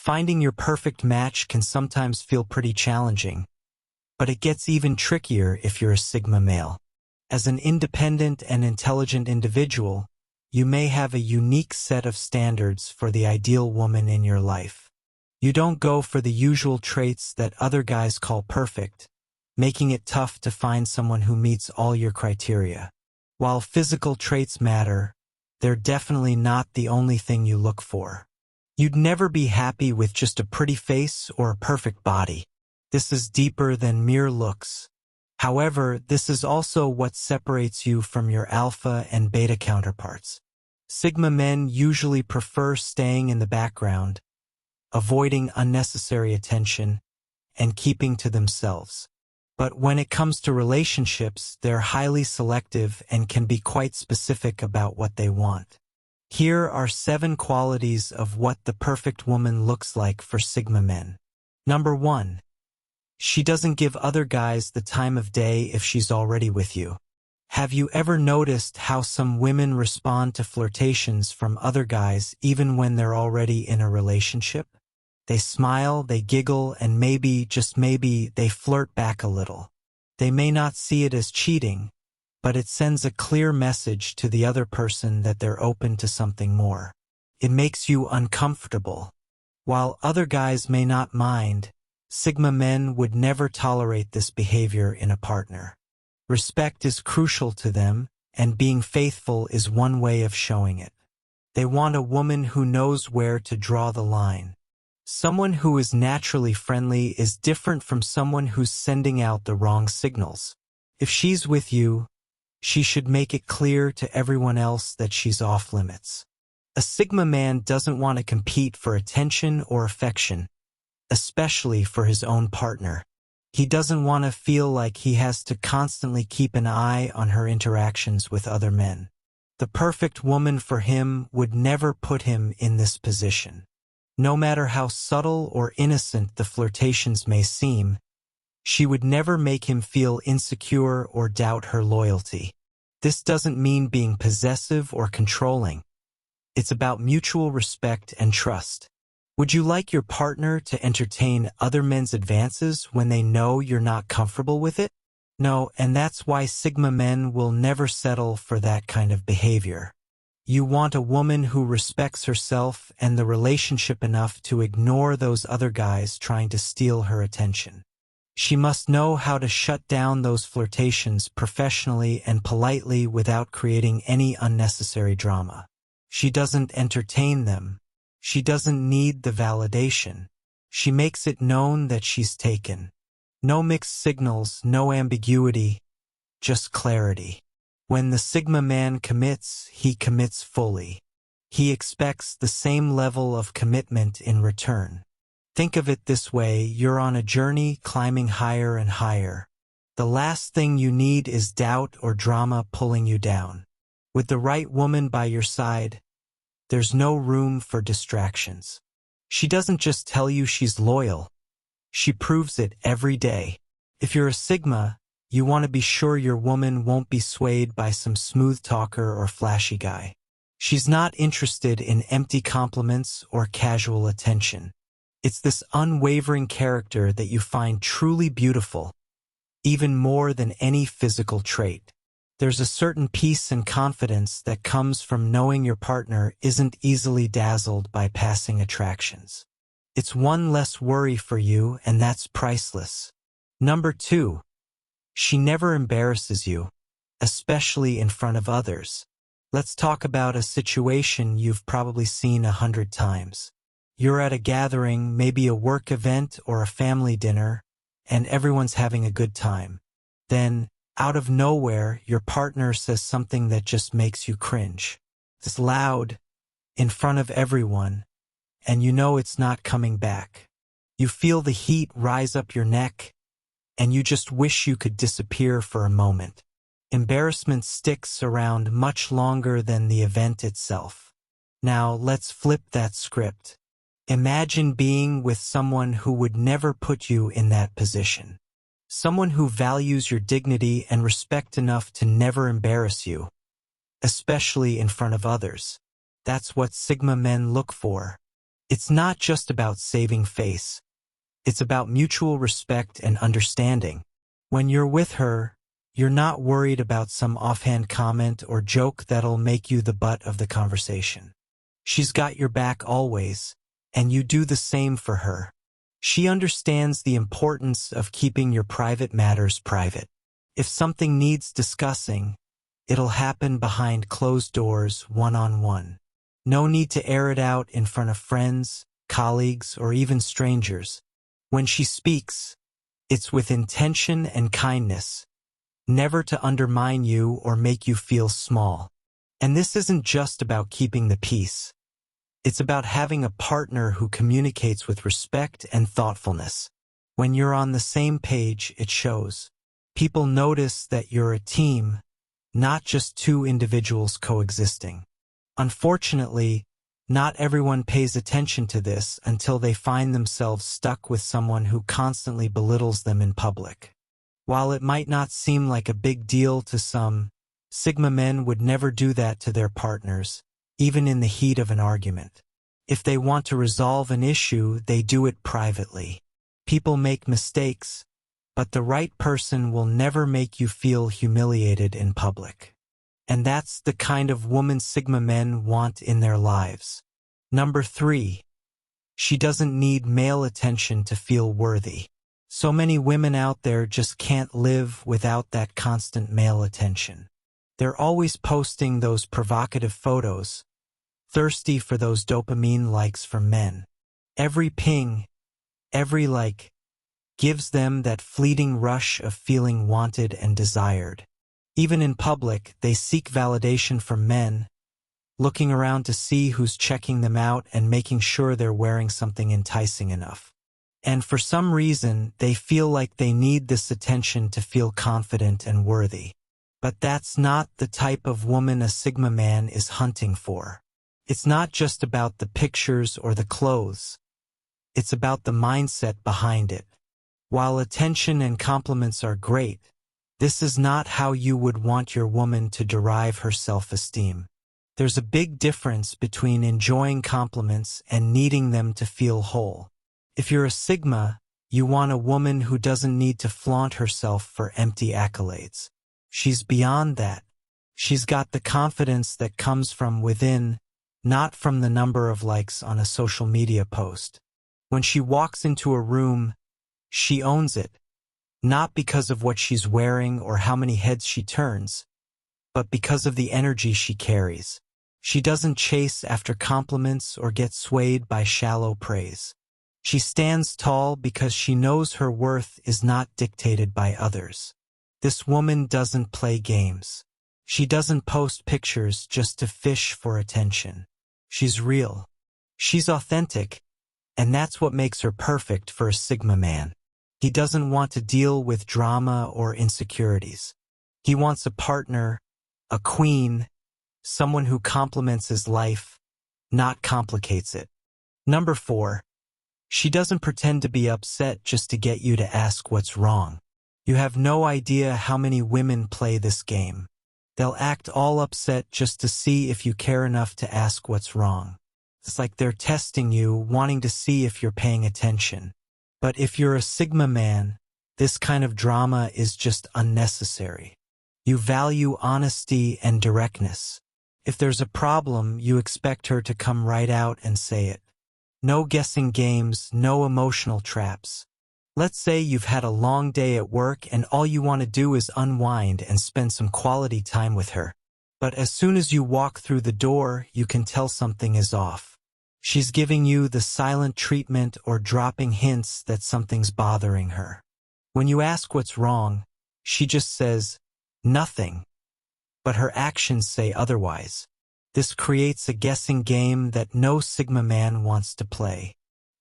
Finding your perfect match can sometimes feel pretty challenging, but it gets even trickier if you're a Sigma male. As an independent and intelligent individual, you may have a unique set of standards for the ideal woman in your life. You don't go for the usual traits that other guys call perfect, making it tough to find someone who meets all your criteria. While physical traits matter, they're definitely not the only thing you look for. You'd never be happy with just a pretty face or a perfect body. This is deeper than mere looks. However, this is also what separates you from your alpha and beta counterparts. Sigma men usually prefer staying in the background, avoiding unnecessary attention, and keeping to themselves. But when it comes to relationships, they're highly selective and can be quite specific about what they want. Here are 7 qualities of what the perfect woman looks like for Sigma men. Number 1. She doesn't give other guys the time of day if she's already with you. Have you ever noticed how some women respond to flirtations from other guys even when they're already in a relationship? They smile, they giggle, and maybe, just maybe, they flirt back a little. They may not see it as cheating, but it sends a clear message to the other person that they're open to something more. It makes you uncomfortable. While other guys may not mind, Sigma men would never tolerate this behavior in a partner. Respect is crucial to them, and being faithful is one way of showing it. They want a woman who knows where to draw the line. Someone who is naturally friendly is different from someone who's sending out the wrong signals. If she's with you, she should make it clear to everyone else that she's off limits. A Sigma man doesn't want to compete for attention or affection, especially for his own partner. He doesn't want to feel like he has to constantly keep an eye on her interactions with other men. The perfect woman for him would never put him in this position. No matter how subtle or innocent the flirtations may seem, she would never make him feel insecure or doubt her loyalty. This doesn't mean being possessive or controlling. It's about mutual respect and trust. Would you like your partner to entertain other men's advances when they know you're not comfortable with it? No, and that's why Sigma men will never settle for that kind of behavior. You want a woman who respects herself and the relationship enough to ignore those other guys trying to steal her attention. She must know how to shut down those flirtations professionally and politely without creating any unnecessary drama. She doesn't entertain them. She doesn't need the validation. She makes it known that she's taken. No mixed signals, no ambiguity, just clarity. When the Sigma man commits, he commits fully. He expects the same level of commitment in return. Think of it this way: you're on a journey climbing higher and higher. The last thing you need is doubt or drama pulling you down. With the right woman by your side, there's no room for distractions. She doesn't just tell you she's loyal. She proves it every day. If you're a Sigma, you want to be sure your woman won't be swayed by some smooth talker or flashy guy. She's not interested in empty compliments or casual attention. It's this unwavering character that you find truly beautiful, even more than any physical trait. There's a certain peace and confidence that comes from knowing your partner isn't easily dazzled by passing attractions. It's one less worry for you, and that's priceless. Number 2. She never embarrasses you, especially in front of others. Let's talk about a situation you've probably seen 100 times. You're at a gathering, maybe a work event or a family dinner, and everyone's having a good time. Then, out of nowhere, your partner says something that just makes you cringe. It's loud, in front of everyone, and you know it's not coming back. You feel the heat rise up your neck, and you just wish you could disappear for a moment. Embarrassment sticks around much longer than the event itself. Now, let's flip that script. Imagine being with someone who would never put you in that position. Someone who values your dignity and respect enough to never embarrass you, especially in front of others. That's what Sigma men look for. It's not just about saving face. It's about mutual respect and understanding. When you're with her, you're not worried about some offhand comment or joke that'll make you the butt of the conversation. She's got your back always, and you do the same for her. She understands the importance of keeping your private matters private. If something needs discussing, it'll happen behind closed doors, one-on-one. No need to air it out in front of friends, colleagues, or even strangers. When she speaks, it's with intention and kindness, never to undermine you or make you feel small. And this isn't just about keeping the peace. It's about having a partner who communicates with respect and thoughtfulness. When you're on the same page, it shows. People notice that you're a team, not just two individuals coexisting. Unfortunately, not everyone pays attention to this until they find themselves stuck with someone who constantly belittles them in public. While it might not seem like a big deal to some, Sigma men would never do that to their partners, even in the heat of an argument. If they want to resolve an issue, they do it privately. People make mistakes, but the right person will never make you feel humiliated in public. And that's the kind of woman Sigma men want in their lives. Number 3. She doesn't need male attention to feel worthy. So many women out there just can't live without that constant male attention. They're always posting those provocative photos, thirsty for those dopamine likes from men. Every ping, every like, gives them that fleeting rush of feeling wanted and desired. Even in public, they seek validation from men, looking around to see who's checking them out and making sure they're wearing something enticing enough. And for some reason, they feel like they need this attention to feel confident and worthy. But that's not the type of woman a Sigma man is hunting for. It's not just about the pictures or the clothes. It's about the mindset behind it. While attention and compliments are great, this is not how you would want your woman to derive her self-esteem. There's a big difference between enjoying compliments and needing them to feel whole. If you're a Sigma, you want a woman who doesn't need to flaunt herself for empty accolades. She's beyond that. She's got the confidence that comes from within, not from the number of likes on a social media post. When she walks into a room, she owns it, not because of what she's wearing or how many heads she turns, but because of the energy she carries. She doesn't chase after compliments or get swayed by shallow praise. She stands tall because she knows her worth is not dictated by others. This woman doesn't play games. She doesn't post pictures just to fish for attention. She's real. She's authentic, and that's what makes her perfect for a Sigma man. He doesn't want to deal with drama or insecurities. He wants a partner, a queen, someone who complements his life, not complicates it. Number 4. She doesn't pretend to be upset just to get you to ask what's wrong. You have no idea how many women play this game. They'll act all upset just to see if you care enough to ask what's wrong. It's like they're testing you, wanting to see if you're paying attention. But if you're a Sigma man, this kind of drama is just unnecessary. You value honesty and directness. If there's a problem, you expect her to come right out and say it. No guessing games, no emotional traps. Let's say you've had a long day at work and all you want to do is unwind and spend some quality time with her. But as soon as you walk through the door, you can tell something is off. She's giving you the silent treatment or dropping hints that something's bothering her. When you ask what's wrong, she just says, nothing. But her actions say otherwise. This creates a guessing game that no Sigma man wants to play.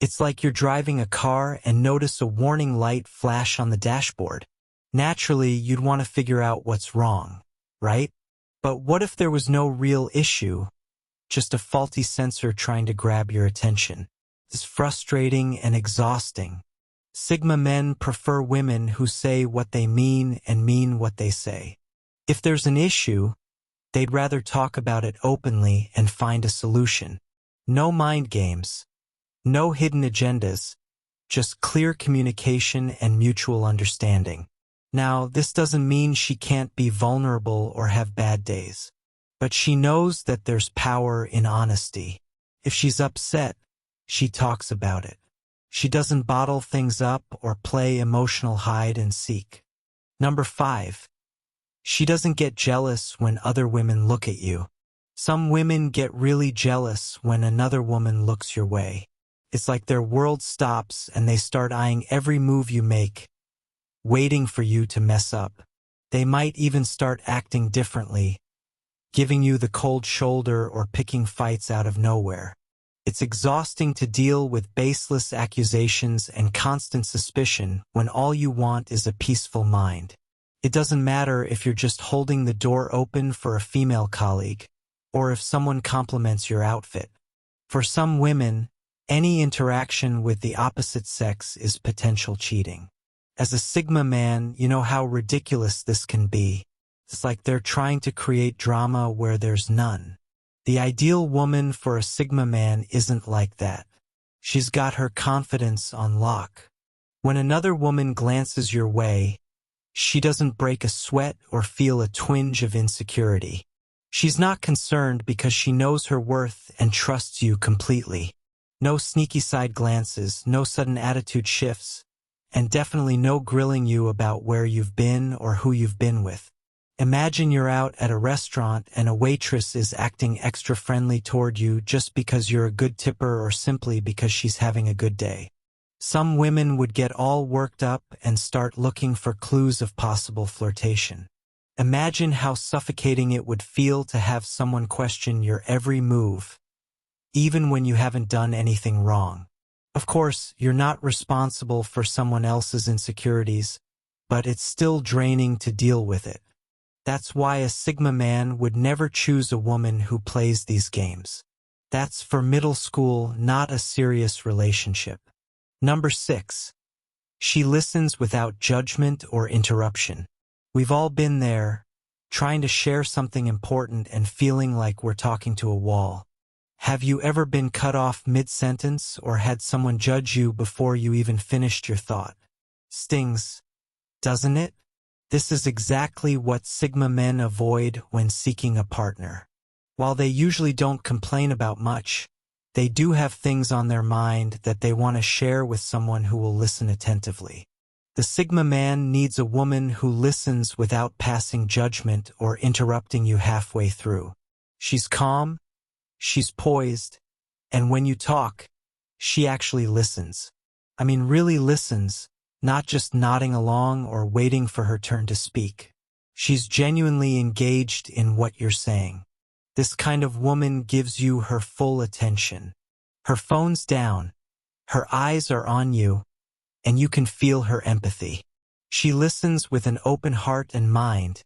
It's like you're driving a car and notice a warning light flash on the dashboard. Naturally, you'd want to figure out what's wrong, right? But what if there was no real issue, just a faulty sensor trying to grab your attention? It's frustrating and exhausting. Sigma men prefer women who say what they mean and mean what they say. If there's an issue, they'd rather talk about it openly and find a solution. No mind games. No hidden agendas, just clear communication and mutual understanding. Now, this doesn't mean she can't be vulnerable or have bad days. But she knows that there's power in honesty. If she's upset, she talks about it. She doesn't bottle things up or play emotional hide and seek. Number 5. She doesn't get jealous when other women look at you. Some women get really jealous when another woman looks your way. It's like their world stops and they start eyeing every move you make, waiting for you to mess up. They might even start acting differently, giving you the cold shoulder or picking fights out of nowhere. It's exhausting to deal with baseless accusations and constant suspicion when all you want is a peaceful mind. It doesn't matter if you're just holding the door open for a female colleague, or if someone compliments your outfit. For some women, any interaction with the opposite sex is potential cheating. As a Sigma man, you know how ridiculous this can be. It's like they're trying to create drama where there's none. The ideal woman for a Sigma man isn't like that. She's got her confidence on lock. When another woman glances your way, she doesn't break a sweat or feel a twinge of insecurity. She's not concerned because she knows her worth and trusts you completely. No sneaky side glances, no sudden attitude shifts, and definitely no grilling you about where you've been or who you've been with. Imagine you're out at a restaurant and a waitress is acting extra friendly toward you just because you're a good tipper or simply because she's having a good day. Some women would get all worked up and start looking for clues of possible flirtation. Imagine how suffocating it would feel to have someone question your every move, even when you haven't done anything wrong. Of course, you're not responsible for someone else's insecurities, but it's still draining to deal with it. That's why a Sigma man would never choose a woman who plays these games. That's for middle school, not a serious relationship. Number 6. She listens without judgment or interruption. We've all been there, trying to share something important and feeling like we're talking to a wall. Have you ever been cut off mid-sentence or had someone judge you before you even finished your thought? Stings, doesn't it? This is exactly what Sigma men avoid when seeking a partner. While they usually don't complain about much, they do have things on their mind that they want to share with someone who will listen attentively. The Sigma man needs a woman who listens without passing judgment or interrupting you halfway through. She's calm, she's poised, and when you talk, she actually listens. I mean, really listens, not just nodding along or waiting for her turn to speak. She's genuinely engaged in what you're saying. This kind of woman gives you her full attention. Her phone's down, her eyes are on you, and you can feel her empathy. She listens with an open heart and mind,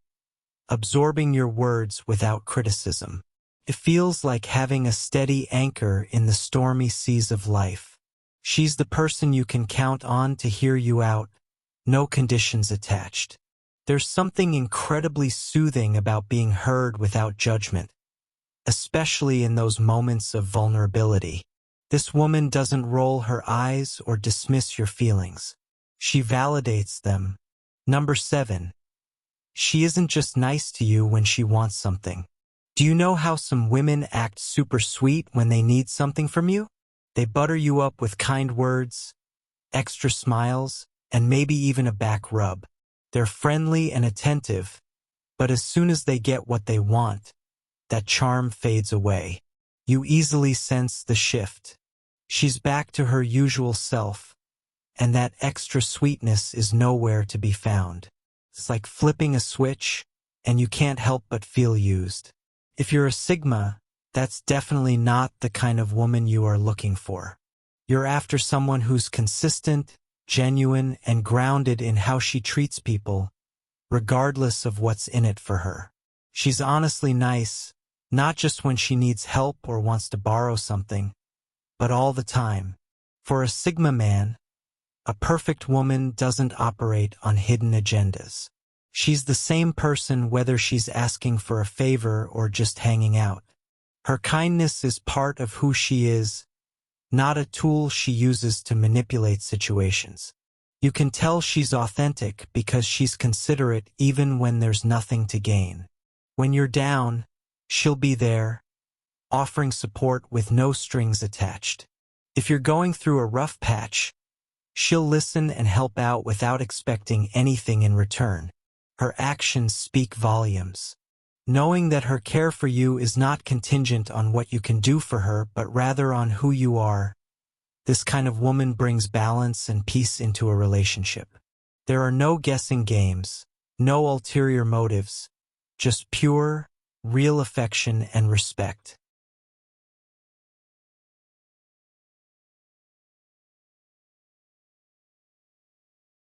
absorbing your words without criticism. It feels like having a steady anchor in the stormy seas of life. She's the person you can count on to hear you out, no conditions attached. There's something incredibly soothing about being heard without judgment, especially in those moments of vulnerability. This woman doesn't roll her eyes or dismiss your feelings. She validates them. Number 7. She isn't just nice to you when she wants something. Do you know how some women act super sweet when they need something from you? They butter you up with kind words, extra smiles, and maybe even a back rub. They're friendly and attentive, but as soon as they get what they want, that charm fades away. You easily sense the shift. She's back to her usual self, and that extra sweetness is nowhere to be found. It's like flipping a switch, and you can't help but feel used. If you're a Sigma, that's definitely not the kind of woman you are looking for. You're after someone who's consistent, genuine, and grounded in how she treats people, regardless of what's in it for her. She's honestly nice, not just when she needs help or wants to borrow something, but all the time. For a Sigma man, a perfect woman doesn't operate on hidden agendas. She's the same person whether she's asking for a favor or just hanging out. Her kindness is part of who she is, not a tool she uses to manipulate situations. You can tell she's authentic because she's considerate even when there's nothing to gain. When you're down, she'll be there, offering support with no strings attached. If you're going through a rough patch, she'll listen and help out without expecting anything in return. Her actions speak volumes. Knowing that her care for you is not contingent on what you can do for her, but rather on who you are, this kind of woman brings balance and peace into a relationship. There are no guessing games, no ulterior motives, just pure, real affection and respect.